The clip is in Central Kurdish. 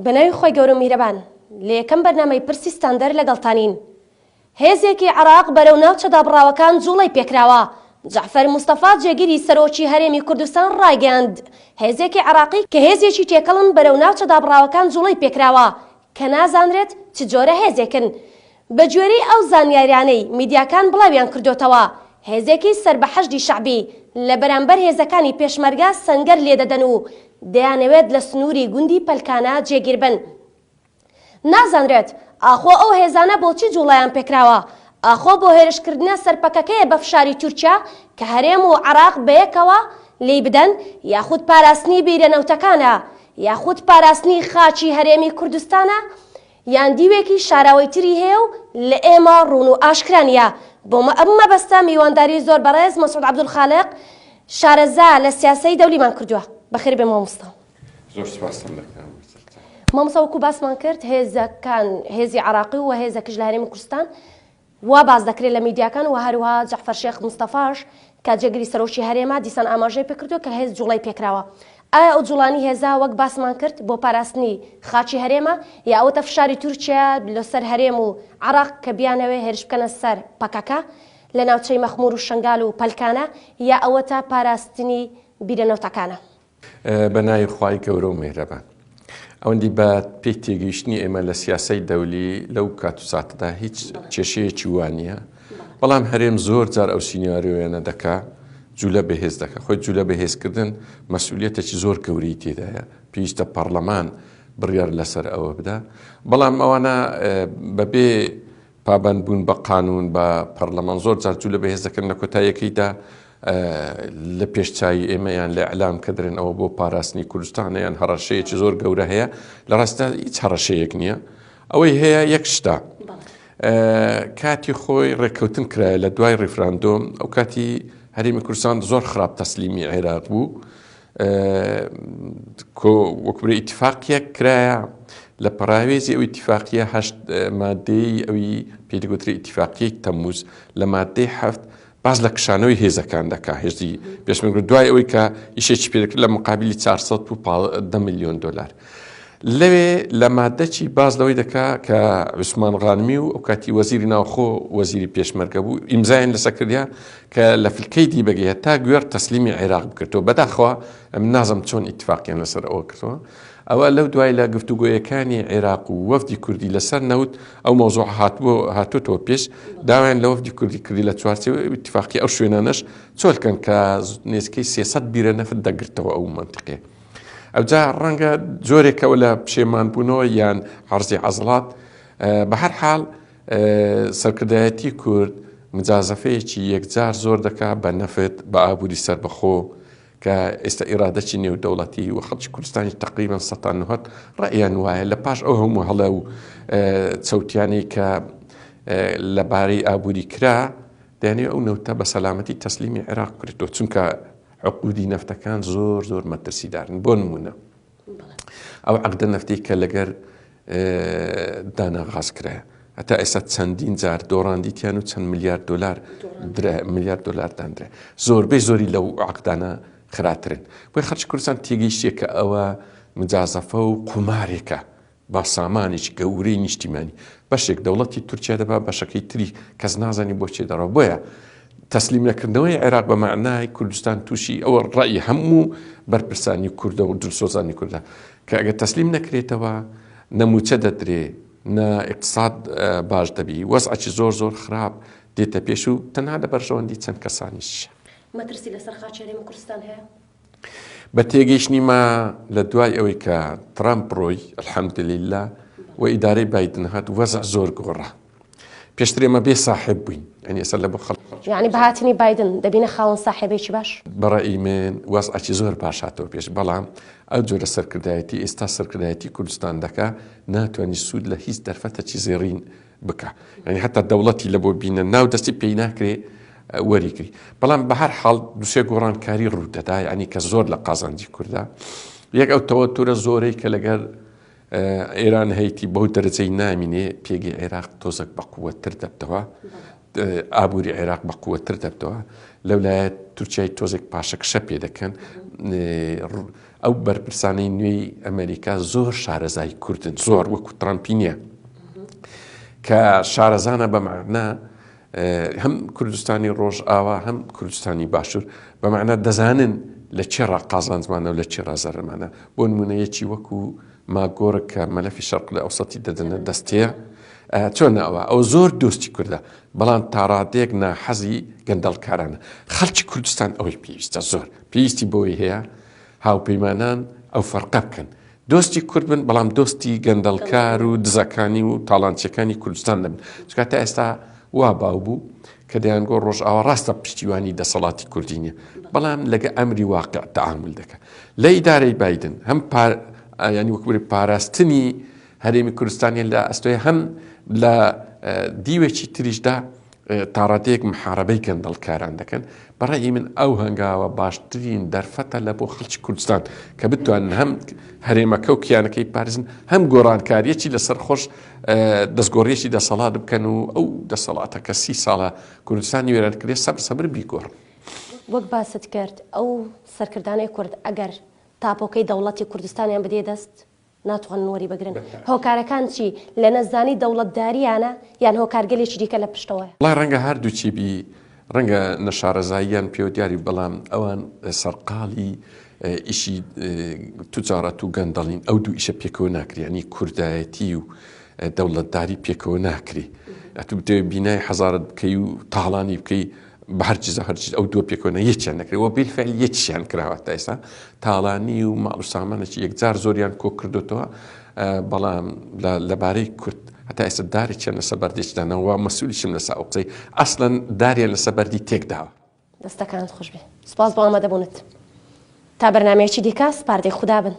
بنەوەی خۆی گەورە و میهرەبان لە یەکەم بەرنامەی پرسی ستاندەر لەگەڵتانین. هێزێکی عێراق بەرەو ناوچە دابڕاوەکان جوڵەی پێکراوە. جعفەر مستەفا جێگیری سەرۆکی هەرێمی کوردستان ڕایگەاند هێزێکی عێراقی کە هێزێکی تێکەڵن بەرەو ناوچە دابڕاوەکان جوڵەی پێکراوە کە نازانرێت چ جۆرە هێزێکن. بە گوێرەی ئەو زانیاریانەی میدیاکان بڵاویان کردوتەوە هێزێکی سەربەحەشدی شەعبی لە بەرامبەر هێزەکانی پێشمەرگە سەنگەر لێدەدەن و دەیانەوێت لە سنووری گوندی پەلکانە جێگیر بن. نازانرێت ئاخۆ ئەو هێزانە بۆچی جوڵەیان پێکراوە، ئاخۆ بۆ هێرشکردنە سەرپەکەکەیە بە فشاری تورکیا کە هەرێم و عێراق بەیەکەوە لی بدەن، یاخود پاراستنی بیرەنەوتەکانە، یاخود پاراستنی خاچی هەرێمی کوردستانە، یان دیوێکی شاراوەی تری هەیە و لە ئێمە ڕوون و ئاشکرانیە. بۆ ئەم مەبەستە میوانداری زۆر بەڕێز مەسعود عەبدولخالق شارەزا لە سیاسەی دەولیمان کردووە. بەخێر بێ مامۆستا. زۆر سپاسم دەکەم. مامۆستا وەکو باسمان کرد هێزەکان هێزی عێراقی و هێزەکەش لە هەرێمی کوردستان وا باز دەکرێت لە میدیاکان و هەروەها جەعفەر شێخ مستەفاش کە جێگری سەرۆکی هەرێما دیسان ئاماژەی پێکردووە کە هێز جوڵەی پێکراوە. ئایا ئەو جوڵانی هێزا وەک باسمان کرد بۆ پاراستنی خاچی هەرێمە یا ئەوەتە فشاری تورکیا لەسەر هەرێم و عێراق کە بیانەوێ هێرش بکەنە سەر پەکەکە لە ناوچەی مەخمور و شنگال و پەلکانە یا ئەوەتە پاراستنی بیرەنەوتەکانە؟ بە ناوی خوای گەورە و میهرەبان، ئەوەندی بە پێی تێگەیشتنی ئێمە لە سیاسەی دەولی لەو کات و ساتەدا هیچ کێشەیەکی وانە، بەڵام هەرێم زۆر جار ئەو سینیۆریۆیانە دەکا جوولە بەهێز دەکە. خۆی جوولە بەهێزکردن مەسئولیەتێکی زۆر گەورەی تێدایە، پێویستە پەرلەمان بڕیار لەسەر ئەوە بدا، بەڵام ئەوانە بەبێ پابەند بوون بە قانون بە پەرلەمان زۆر جار جوولە بەهێز دەکەن. لە کۆتاییەکەیدا لە پێشچوی ئێمەیان لە ئەعلام کردن ئەوە بۆ پاراستنی کوردستانە یان هەڕەشەیەکی زۆر گەورە هەیە، لە ڕاستە هیچ هەڕەشەیەک نییە. ئەوەی هەیە یەک شتە، کاتی خۆی ڕێککەوتن کرایە لە دوای ڕیفراندۆم. ئەو کاتی هەرێمی کوردستان زۆر خراپ تەسلیمی عێراق بوو، وەکبرە ئیتیفاقیەک کرایە لە پەراوێزی ئەو ئیتیفاقیە هەشت مادەی ئەوی پێدەگوترێت ئیتیفاقیەی تەمموز لە مادەی هەفت باز لە کشانەوەی هێزەکان دەکا، هێزی پێشمەرگ دوای ئەوەی کە ئیشێکی پێدەکرد لە مقابلی 410 میلیۆن دلار. لەوێ لە مادەی باز لەوەی دەکا کە عوسمان غانمی و ئەو کاتی وەزیری ناوخۆ وەزیری پێشمەرگە بوو ئیمزایان لەسەر کردیا کە لە فلکەی دی بەگەیە تا گوێر تەسلیمی عێراق بکردەوە. بەداخەوە ئەم نازم چۆن ئیتیفاقیان لەسەر ئەوە کردەوە. ئەوە لەو دوای لە گفتوگۆیەکانی عێراق و وەفدی کوردی لەسەر نەوت ئەو مۆزوع هاتوۆتەوە پێش، داوایان لە وەفدی کوردی کردی لە چوارچێوە ئیتیفاقی ئەو شوێنانەش چۆلکەن کە نێزکەی 300 بیرە نەفت دەگرتەوە ئەو منتیقێ. ئەوجا ڕەنگە جۆرێکەوە لە پشێمانبوونەوە یان عەرزی عەزڵات. بە هەر حاڵ سەرکردایەتی کورد مجازەفەیەکی یەکجار زۆر دەکا بە نەفت بە ئابووری سەربەخۆ کە ئێستا ئیرادەکی نێودەوڵەتی و خەڵکی کوردستانی تقریباً 90 ڕەیان وایە لە پاش ئەو هەموو هەڵە و چەوتیانەی کە لەبارەی ئابووری کرا دەیانێت ئەو نەوتە بە سەلامەتی تەسلیمی عێراق کردەوە، چونکە عقودی نەفتەکان زۆر زۆر مەترسیدارن. بۆ نمونە ئەو عەقدە نەفتی کە لەگەر داناغاز کرایە هەتا ئێستا چەندین جار دۆڕاندیتیان و چەند میلیارد دلار دانرێ، زۆربەی زۆری لەو عەقدانە خراترن. بۆی خەڵکی کوردستان تێگەیشتێ کە ئەوە مجازەفە و قومارێکە با سامانێکی گەورەی نیشتیمانی، بەشێک دەوڵەتی تورکیا دەبا، بەشەکەی تری کەس نازانی بۆچێ دەڕەوە. بۆیە تەسلیم نەکردنەوەی عێراق بە معنای کوردستان تووشی ئەوە ڕای هەموو بەرپرسانی کوردە و دڵسۆزانی کوردە کە ئەگەر تەسلیم نەکرێتەوە نەموچە دەدرێ، نە ئیقتصاد باش دەبی، وەزعی زۆر زۆر خراپ دێتە پێش و تەنها لە بەرژەوەندی چەند کەسانیش. مەترسی لەسەر خاچی هەرێمی کوردستان هەیە؟ بە تێگەیشتنیمە لە دوای ئەوەی کە ترامپ ڕۆی الحەمدوللیلا و ئیدارەی بایدن هات وەزع زۆر گۆڕا، پێشتر ئێمە بێ ساحب بووین، یعنی ئێستا لە بۆ خەڵک یعنی بەهاتنی بایدن دەبینە خاوەن ساحێبێکی باش. بەڕێی من وەزعی زۆر باش هاتەوە پێش، بەڵام ئەو جۆرە سەرکردایەتی ئێستا سەرکردایەتی کوردستان دەکا ناتوانانی سوود لە هیچ دەرفەتەکی زێڕین بکە، یعنی هەتا دەوڵەتی لە بۆ بینە ناو دەستی پێی ناکرێ وەریگری. بەڵام بە هەر حاڵ دووسێ گۆڕانکاری ڕوودەدا، یعنی کە زۆر لە قازانجی کووردا یەک ئەو تەوەتورە زۆرەی کە لەگەر ئێران هەیتی بەو دەرەجەی نامینێ پێگەی عێراق تۆزێک بە قووەتر دەبتەوە، ئابووری عێراق بە قووەتر دەبتەوە، لەولایەت تورکیای تۆزێک پاشەکشە پێ دەکەن ئەو بەرپرسانەی نوێی ئەمریکا زۆر شارەزای کوردن، زۆر وەکو ترامپی نییە کە شارەزانە بەمعنا هەم کوردستانی ڕۆژئاوا هەم کوردستانی باشوور بەمعنا دەزانن لە چێ ڕاقازانزمانە و لە چێ ڕازەرمانە. بۆ نمونەیەکی وەکو ماگۆڕ کە مەلەفی شەرق لە ئەوسەتی دەدەنە دەستەیە چۆنە ئەو زۆر دۆستی کووردە، بەڵام تاڕادێک ناحەزی گەندەڵکارانە. خەڵکی کوردستان ئەوەی پێویستە، زۆر پێویستی بۆی هەیە هاوپەیمانان ئەو فەرقە بکەن، دۆستی کورد بن بەڵام دۆستی گەندەڵکار و دزەکانی و تاڵانچەکانی کوردستان نەبن. چکە تا ئێستا وا باو بوو کە دەیانگۆ ڕۆژئاوا ڕاستە پشتیوانی دەسەڵاتی کوردی نییە، بەڵام لەگە ئەمری واقع تەعامل دەکە. لە ئیدارەی بایدن هەم ینی وەکووری پاراستنی هەرێمی کوردستانی لە ئەستۆی هەم لە دیوێکی تریشدا تاڕادەیەک محارەبەی گەندەڵکاران دەکەن. بەڕێی من ئەو هەنگاوە باشترین دەرفەتە لە بۆ خەڵکی کوردستان کە بتوانن هەم هەرێمەکە و کیانەکەی پارێزن، هەم گۆڕانکاریەکی لەسەر خۆش دەستگۆڕیەکی دەسەڵات بکەن و ئەو دەسەڵاتە کە 30 ساڵە کوردستانی وێران کردێ سەبر بیگۆڕن. وەک باست کرد ئەو سەرکردانەی کورد ئەگەر تاپۆکەی دەوڵەتی کوردستانیان بدێ دەست ناتوانن وەری بگرن. هۆکارەکان چی لە نەزانی دەوڵەتداریانە یان هۆکارگەلێکی دیکە لە پشتەوەیە؟ وڵای ڕەنگە هەردووچی بی، ڕەنگە نەشارەزاییان پێ دیاری، بەڵام ئەوان سەرقاڵی ئیشی توجارەت و گەندەڵین ئەو دوو ئیشە پێکەوە ناکری، ینی کوردایەتی و دەوڵەتداری پێکەوە ناکری. ئەتو بتەوێت بینای حەزارت بکەی و تاڵانی بکەی بە هەرچیزە هەرچیز ئەو دووە پێکەوە یەکیان نەکرێەوە بێلفعل یەکیان کراوە تا ئێستا تاڵانی و ماڵ و سامانێکی یەکجار زۆریان کۆ کردوتەوە، بەڵام لەبارەی کورد هەتا ئێستا دارێکیان لەسەر بەردێکدانەوە مەسئولیشم لەسەر ئەو قسەی ئەسڵەن داریان لەسەر بەردی تێکداوە. دەستەکانت خۆش بێ. سپاس بۆ ئامادەبوونت. تا بەرنامەیەکی دیکە سپاردەی خودا بن.